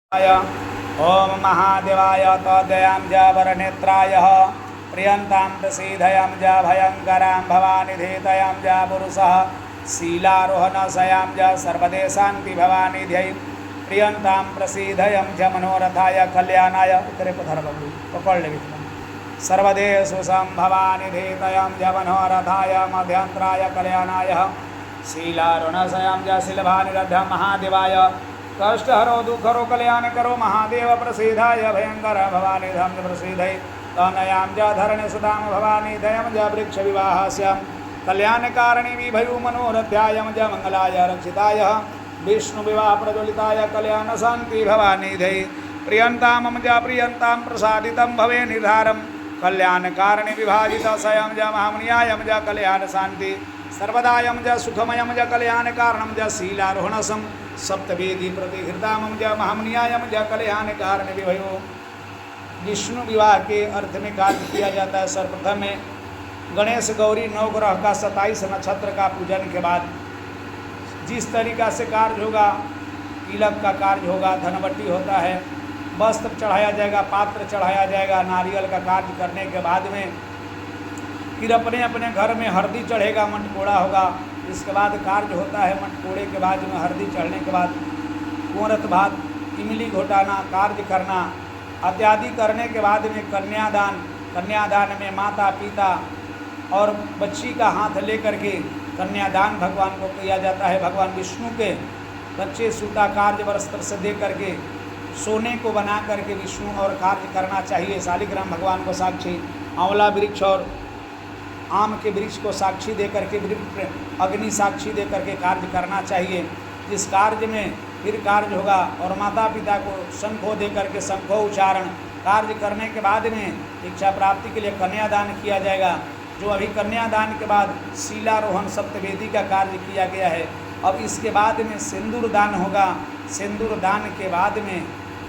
ओम महादेवाय तद्यां ज वरनेत्राय प्रियंतां प्रसीदयां ज भयंकरां भवानिधेतयां ज पुरुषः शीलारोहणसयां ज सर्वदे शांति भवानिध्यै प्रियंतां प्रसीदयां ज मनोरथाय कल्याणाय उत्तरे पधर बबू पकड़ ले सर्वदे सुसं भवानिधेतयां ज मनोरथाय मध्यांतराय कल्याणाय शीलारोहणसयां ज शिलभानिरभ्य महादेवाय कष्ट हरो दुख हरो कल्याण करो महादेव प्रसीदाय भयंकर भवानी धम प्रसीदय तनयां ज धरणी सुदाम भवानी दयम ज वृक्ष विवाहस्याम कल्याण कारिणी विभयु मनोरथ्यायम ज मंगलाय रक्षिताय विष्णु विवाह प्रज्वलिताय कल्याण शांति भवानी धय प्रियंताम ज प्रियंतां प्रसादितं भवे निर्धारम कल्याण कारिणी विभाजित स्वयं ज महामनियायम ज कल्याण शांति सर्वदायम ज सुखमयम ज कल्याण कारणम ज शीलारोहणसम सप्तवेदी प्रतिहृतामम ज महामनियायम ज कल्याण कारण विभयो। विष्णु विवाह के अर्थ में कार्य किया जाता है। सर्वप्रथम में गणेश गौरी नवग्रह का 27 नक्षत्र का पूजन के बाद जिस तरीका से कार्य होगा, तिलक का कार्य होगा, धनवटी होता है, वस्त्र चढ़ाया जाएगा, पात्र चढ़ाया जाएगा, नारियल का कार्य करने के बाद में फिर अपने अपने घर में हल्दी चढ़ेगा, मटकोड़ा होगा। इसके बाद कार्य होता है मटकोड़े के बाद में हल्दी चढ़ने के बाद कुंवरत भात, इमली घोटाना, कार्य करना इत्यादि करने के बाद में कन्यादान में माता पिता और बच्ची का हाथ लेकर के कन्यादान भगवान को किया जाता है। भगवान विष्णु के बच्चे सूता कार्य वस्त्र से दे करके सोने को बना करके विष्णु और कार्य करना चाहिए। शालिग्राम भगवान को साक्षी, आंवला वृक्ष और आम के वृक्ष को साक्षी दे करके, अग्नि साक्षी दे करके कार्य करना चाहिए। जिस कार्य में फिर कार्य होगा और माता पिता को शंखो दे करके शंखो उच्चारण कार्य करने के बाद में इच्छा प्राप्ति के लिए कन्यादान किया जाएगा। जो अभी कन्यादान के बाद शीलारोहण सप्तवेदी का कार्य किया गया है। अब इसके बाद में सिंदूर दान होगा। सिंदूर दान के बाद में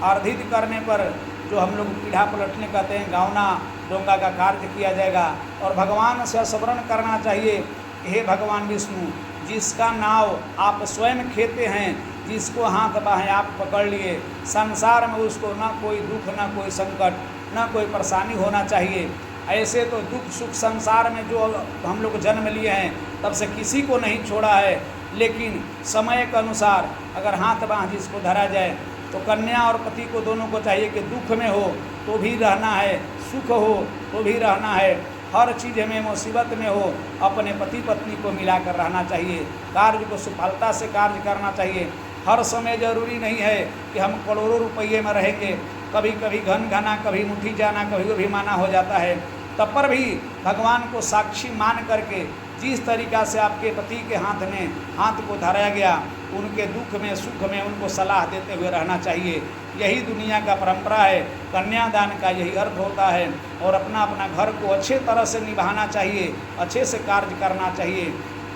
अर्धित करने पर जो हम लोग पीढ़ा पलटने कहते हैं, गावना डोंगा का कार्य किया जाएगा और भगवान से स्मरण करना चाहिए। हे भगवान विष्णु, जिसका नाव आप स्वयं खेते हैं, जिसको हाथ बाहें आप पकड़ लिए, संसार में उसको ना कोई दुख, ना कोई संकट, ना कोई परेशानी होना चाहिए। ऐसे तो दुख सुख संसार में जो हम लोग जन्म लिए हैं तब से किसी को नहीं छोड़ा है, लेकिन समय के अनुसार अगर हाथ बाह जिसको धरा जाए तो कन्या और पति को दोनों को चाहिए कि दुख में हो तो भी रहना है, सुख हो तो भी रहना है, हर चीज़ में मुसीबत में हो अपने पति पत्नी को मिलाकर रहना चाहिए। कार्य को सफलता से कार्य करना चाहिए। हर समय जरूरी नहीं है कि हम करोड़ों रुपये में रहेंगे। कभी कभी घन घना, कभी मुट्ठी जाना, कभी अभिमाना हो जाता है। तब पर भी भगवान को साक्षी मान करके जिस तरीका से आपके पति के हाथ में हाथ को धराया गया, उनके दुख में सुख में उनको सलाह देते हुए रहना चाहिए। यही दुनिया का परंपरा है। कन्यादान का यही अर्थ होता है। और अपना अपना घर को अच्छे तरह से निभाना चाहिए, अच्छे से कार्य करना चाहिए।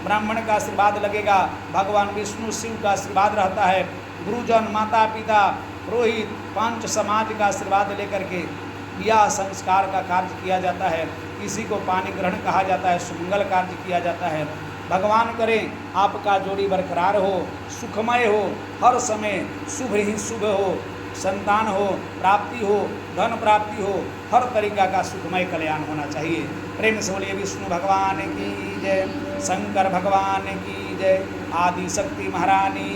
ब्राह्मण का आशीर्वाद लगेगा, भगवान विष्णु शिव का आशीर्वाद रहता है, गुरुजन, माता पिता, पुरोहित, पंच समाज का आशीर्वाद लेकर के यह संस्कार का कार्य किया जाता है। किसी को पानी ग्रहण कहा जाता है, सुमंगल कार्य किया जाता है। भगवान करें आपका जोड़ी बरकरार हो, सुखमय हो, हर समय शुभ ही शुभ हो, संतान हो, प्राप्ति हो, धन प्राप्ति हो, हर तरीका का सुखमय कल्याण होना चाहिए। प्रेम से बोलिए विष्णु भगवान की जय, शंकर भगवान की जय, आदि शक्ति महारानी